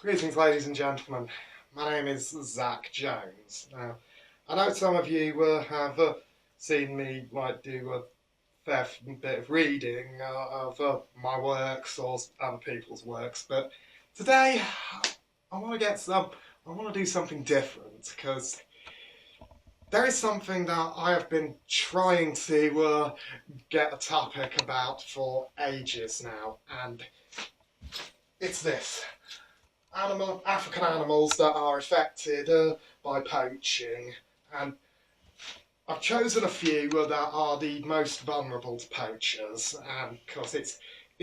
Greetings, ladies and gentlemen. My name is Zach Jones. Now, I know some of you have seen me do a fair bit of reading of my works or other people's works, but today I want to do something different because there is something that I have been trying to get a topic about for ages now, and it's this. African animals that are affected by poaching, and I've chosen a few that are the most vulnerable to poachers, because it's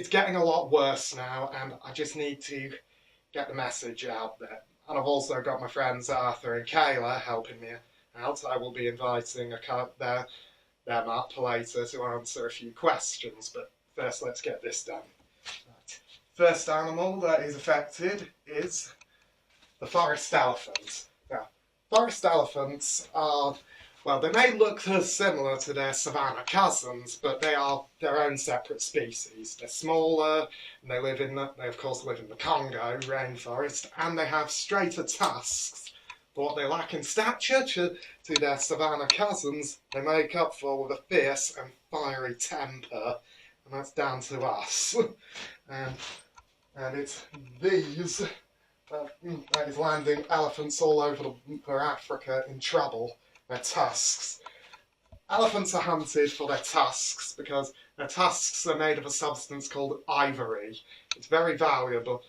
getting a lot worse now, and I just need to get the message out there. And I've also got my friends Arthur and Kayla helping me out. I will be inviting them up later to answer a few questions, but first let's get this done. First animal that is affected is the forest elephant. Now, forest elephants are, well, they may look similar to their savanna cousins, but they are their own separate species. They're smaller, and they of course live in the Congo rainforest, and they have straighter tusks. But what they lack in stature to their savanna cousins, they make up for with a fierce and fiery temper, and that's down to us. And it's these that is landing elephants all over Africa in trouble. Their tusks. Elephants are hunted for their tusks because their tusks are made of a substance called ivory. It's very valuable.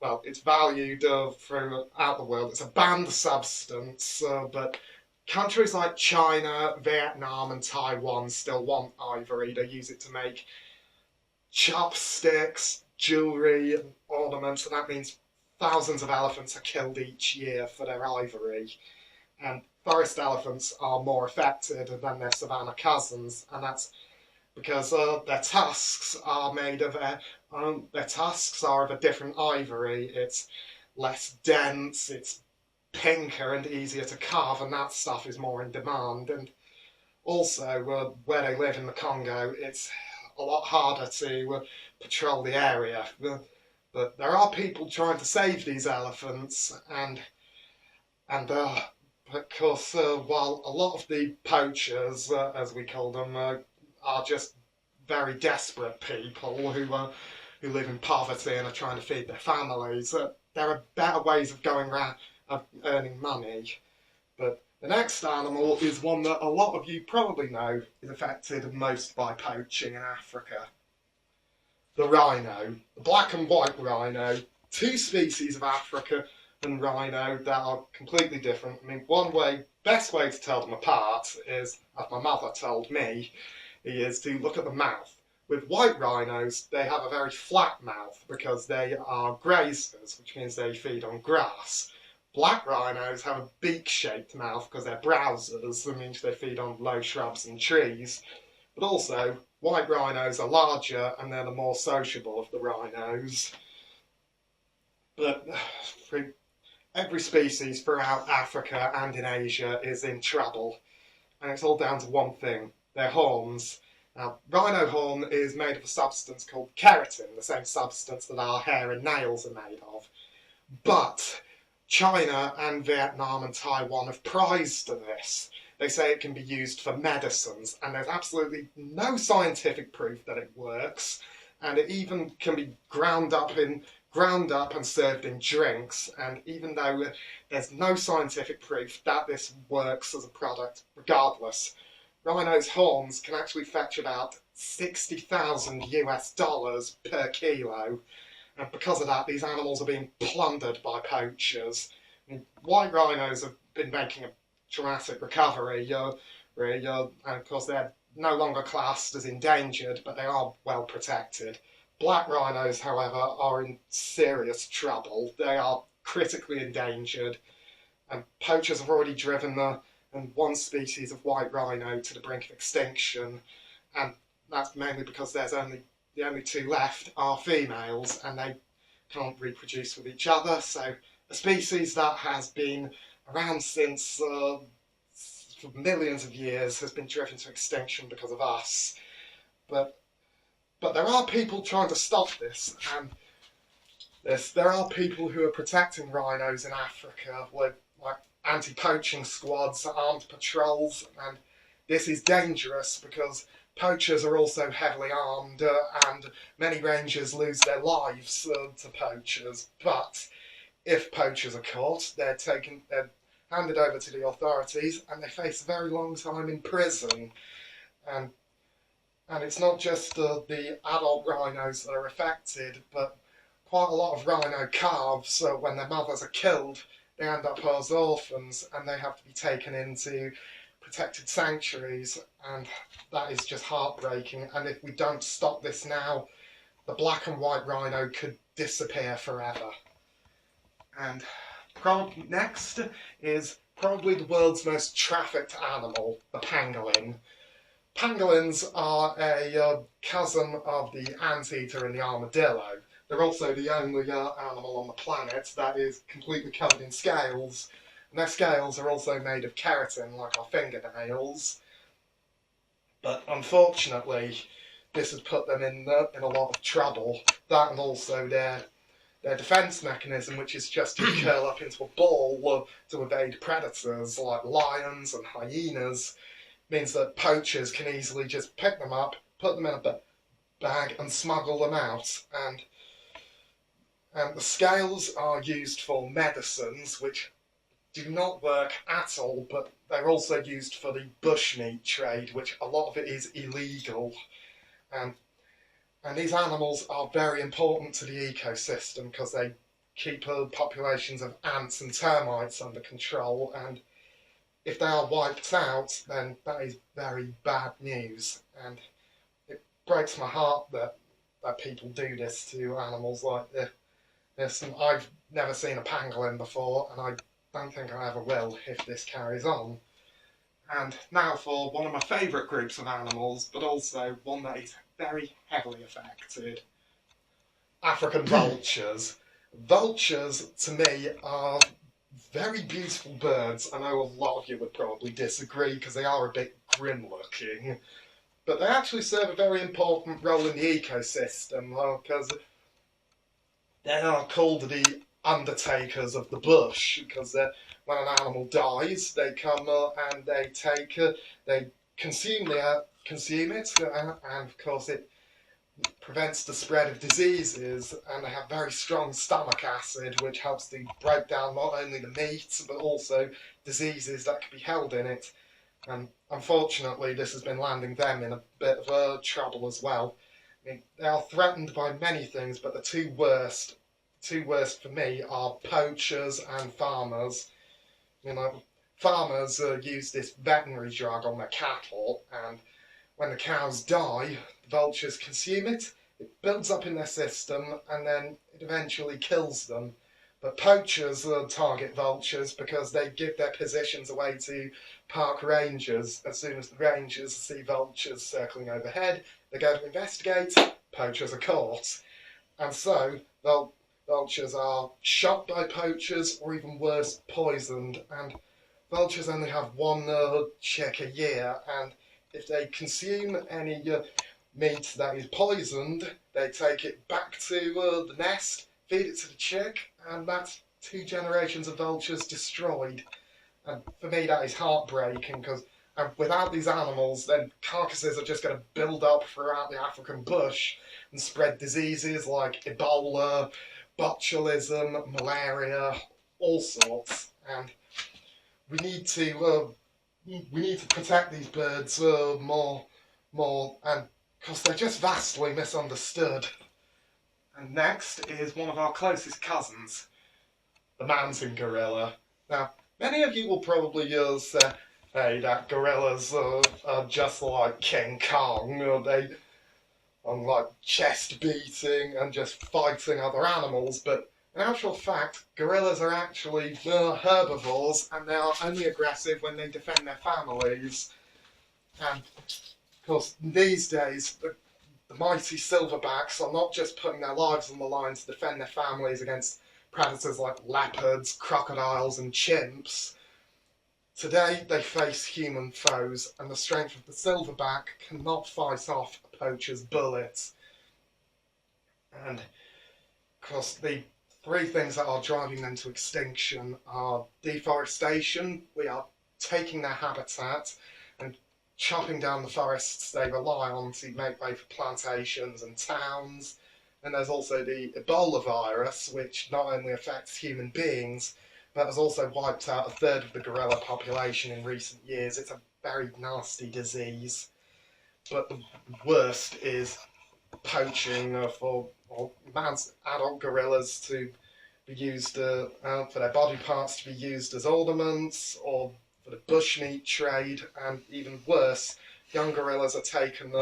Well, it's valued throughout the world. It's a banned substance, but countries like China, Vietnam and Taiwan still want ivory. They use it to make chopsticks, jewellery and ornaments, and that means thousands of elephants are killed each year for their ivory. And forest elephants are more affected than their savanna cousins, and that's because their tusks are made of a different ivory. It's less dense, it's pinker and easier to carve, and that stuff is more in demand. And also, where they live in the Congo, it's a lot harder to patrol the area. But there are people trying to save these elephants, and of course, while a lot of the poachers, as we call them, are just very desperate people who live in poverty and are trying to feed their families, there are better ways of of earning money. But the next animal is one that a lot of you probably know is affected most by poaching in Africa. The rhino, the black and white rhino, two species of African rhino that are completely different. I mean, best way to tell them apart is, as my mother told me, is to look at the mouth. With white rhinos, they have a very flat mouth because they are grazers, which means they feed on grass. Black rhinos have a beak-shaped mouth because they're browsers, which means they feed on low shrubs and trees. But also, white rhinos are larger and they're the more sociable of the rhinos. But every species throughout Africa and in Asia is in trouble. And it's all down to one thing, their horns. Now, rhino horn is made of a substance called keratin, the same substance that our hair and nails are made of. But China and Vietnam and Taiwan have prized this. They say it can be used for medicines, and there's absolutely no scientific proof that it works, and it even can be ground up and served in drinks, and even though there's no scientific proof that this works as a product, regardless, rhino's horns can actually fetch about $60,000 per kilo. And because of that, these animals are being plundered by poachers. I mean, white rhinos have been making a dramatic recovery, and of course they're no longer classed as endangered, but they are well protected. Black rhinos, however, are in serious trouble. They are critically endangered, and poachers have already driven one species of white rhino to the brink of extinction, and that's mainly because the only two left are females, and they can't reproduce with each other. So a species that has been around since for millions of years has been driven to extinction because of us. But there are people trying to stop this, and There are people who are protecting rhinos in Africa with like anti-poaching squads, armed patrols, and this is dangerous because poachers are also heavily armed, and many rangers lose their lives to poachers. But if poachers are caught, they're handed over to the authorities, and they face a very long time in prison. And and it's not just the adult rhinos that are affected, but quite a lot of rhino calves. So when their mothers are killed, they end up as orphans, and they have to be taken into protected sanctuaries, and that is just heartbreaking. And if we don't stop this now, the black and white rhino could disappear forever. And next is probably the world's most trafficked animal, the pangolin. Pangolins are a cousin of the anteater and the armadillo. They're also the only animal on the planet that is completely covered in scales. And their scales are also made of keratin, like our fingernails. But unfortunately, this has put them in a lot of trouble. That and also their defence mechanism, which is just to curl up into a ball to evade predators like lions and hyenas, means that poachers can easily just pick them up, put them in a bag and smuggle them out. And the scales are used for medicines, which do not work at all, but they're also used for the bushmeat trade, which a lot of it is illegal. And these animals are very important to the ecosystem because they keep populations of ants and termites under control, and if they are wiped out, then that is very bad news. And it breaks my heart that people do this to animals like this. And I've never seen a pangolin before, and I don't think I ever will if this carries on. And now for one of my favourite groups of animals, but also one that is very heavily affected. African vultures. Vultures, to me, are very beautiful birds. I know a lot of you would probably disagree because they are a bit grim looking, but they actually serve a very important role in the ecosystem because they are called the undertakers of the bush, because when an animal dies, they come and they consume it, and of course it prevents the spread of diseases, and they have very strong stomach acid, which helps to break down not only the meat but also diseases that could be held in it. And unfortunately, this has been landing them in a bit of trouble as well. I mean, they are threatened by many things, but the two worst for me are poachers and farmers. You know, farmers use this veterinary drug on their cattle, and when the cows die, the vultures consume it, it builds up in their system, and then it eventually kills them. But poachers target vultures because they give their positions away to park rangers. As soon as the rangers see vultures circling overhead, they go to investigate, poachers are caught. And so, vultures are shot by poachers, or even worse, poisoned. And vultures only have one chick a year, and if they consume any meat that is poisoned, they take it back to the nest, feed it to the chick, and that's 2 generations of vultures destroyed. And for me, that is heartbreaking, because without these animals, then carcasses are just going to build up throughout the African bush and spread diseases like Ebola, botulism, malaria, all sorts. And we need to protect these birds more, and because they're just vastly misunderstood. And next is one of our closest cousins, the mountain gorilla. Now, many of you will probably say, hey, that gorillas are just like King Kong. They are like chest beating and just fighting other animals, but in actual fact, gorillas are actually herbivores, and they are only aggressive when they defend their families. And of course, these days, the mighty silverbacks are not just putting their lives on the line to defend their families against predators like leopards, crocodiles and chimps. Today they face human foes, and the strength of the silverback cannot fight off a poacher's bullets. And Because the three things that are driving them to extinction are deforestation. We are taking their habitat and chopping down the forests they rely on to make way for plantations and towns. And there's also the Ebola virus, which not only affects human beings, but has also wiped out a third of the gorilla population in recent years. It's a very nasty disease. But the worst is poaching for adult gorillas to be used for their body parts to be used as ornaments, or for the bushmeat trade, and even worse, young gorillas are taken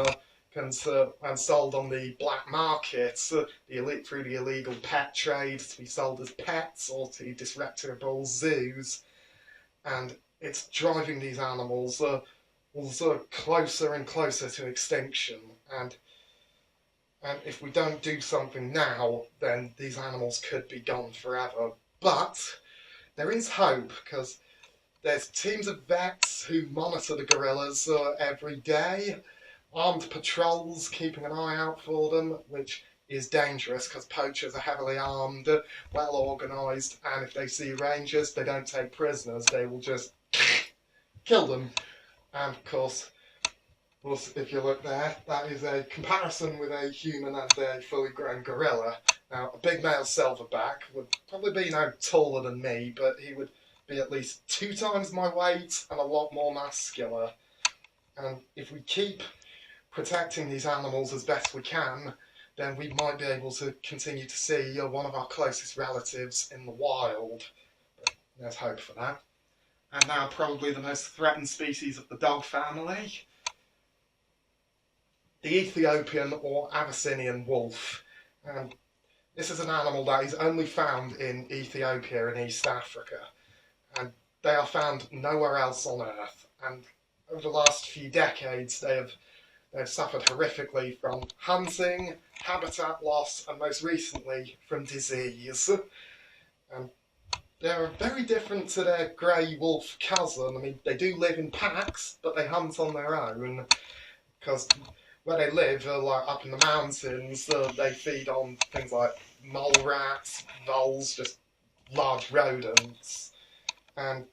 and sold on the black market through the illegal pet trade to be sold as pets or to disreputable zoos, and it's driving these animals closer and closer to extinction. And if we don't do something now, then these animals could be gone forever. But there is hope, because there's teams of vets who monitor the gorillas every day, armed patrols keeping an eye out for them, which is dangerous because poachers are heavily armed, well organised, and if they see rangers, they don't take prisoners, they will just kill them. And of course, if you look there, that is a comparison with a human and a fully grown gorilla. Now, a big male silverback would probably be no taller than me, but he would be at least 2 times my weight and a lot more muscular. And if we keep protecting these animals as best we can, then we might be able to continue to see one of our closest relatives in the wild. But there's hope for that. And now probably the most threatened species of the dog family, the Ethiopian or Abyssinian wolf. And this is an animal that is only found in Ethiopia and East Africa. And they are found nowhere else on Earth. And over the last few decades, they've suffered horrifically from hunting, habitat loss, and most recently from disease. And they're very different to their grey wolf cousin. I mean, they do live in packs, but they hunt on their own, because where they live, like up in the mountains, they feed on things like mole rats, voles, just large rodents. And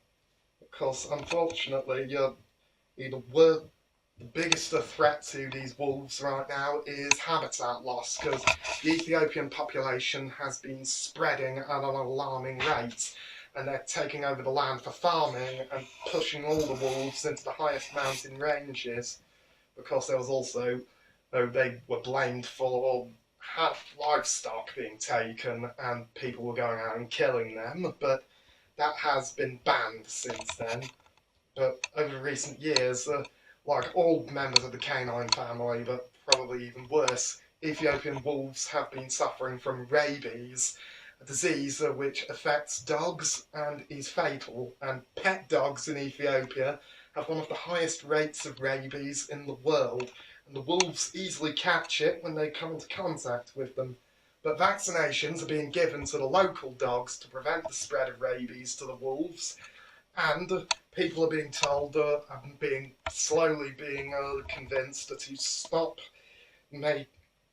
of course, unfortunately, the biggest threat to these wolves right now is habitat loss, because the Ethiopian population has been spreading at an alarming rate, and they're taking over the land for farming and pushing all the wolves into the highest mountain ranges. Because there was also, they were blamed for livestock being taken and people were going out and killing them, but that has been banned since then. But over recent years, like all members of the canine family, but probably even worse, Ethiopian wolves have been suffering from rabies, a disease which affects dogs and is fatal, and pet dogs in Ethiopia have one of the highest rates of rabies in the world, and the wolves easily catch it when they come into contact with them. But vaccinations are being given to the local dogs to prevent the spread of rabies to the wolves, and people are being told, slowly being convinced to stop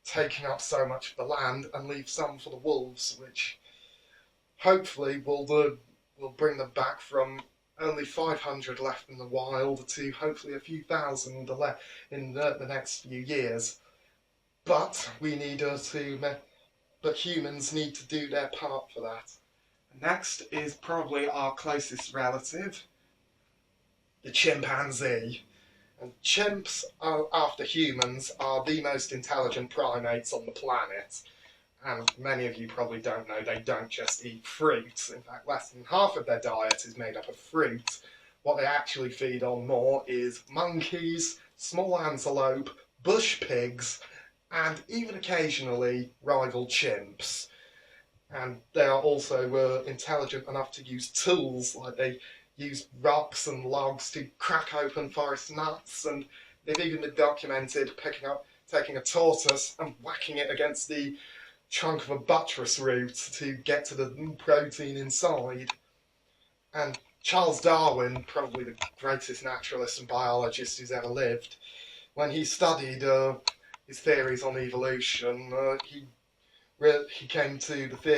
taking up so much of the land and leave some for the wolves, which hopefully will bring them back from only 500 left in the wild to hopefully a few thousand left in the next few years. But but humans need to do their part for that. Next is probably our closest relative, the chimpanzee. And chimps, after humans, are the most intelligent primates on the planet. And many of you probably don't know they don't just eat fruit. In fact, less than half of their diet is made up of fruit. What they actually feed on more is monkeys, small antelope, bush pigs, and even occasionally rival chimps. And they are also intelligent enough to use tools, like they use rocks and logs to crack open forest nuts, and they've even been documented taking a tortoise and whacking it against the trunk of a buttress root to get to the protein inside. And Charles Darwin, probably the greatest naturalist and biologist who's ever lived, when he studied his theories on evolution, he he came to the theatre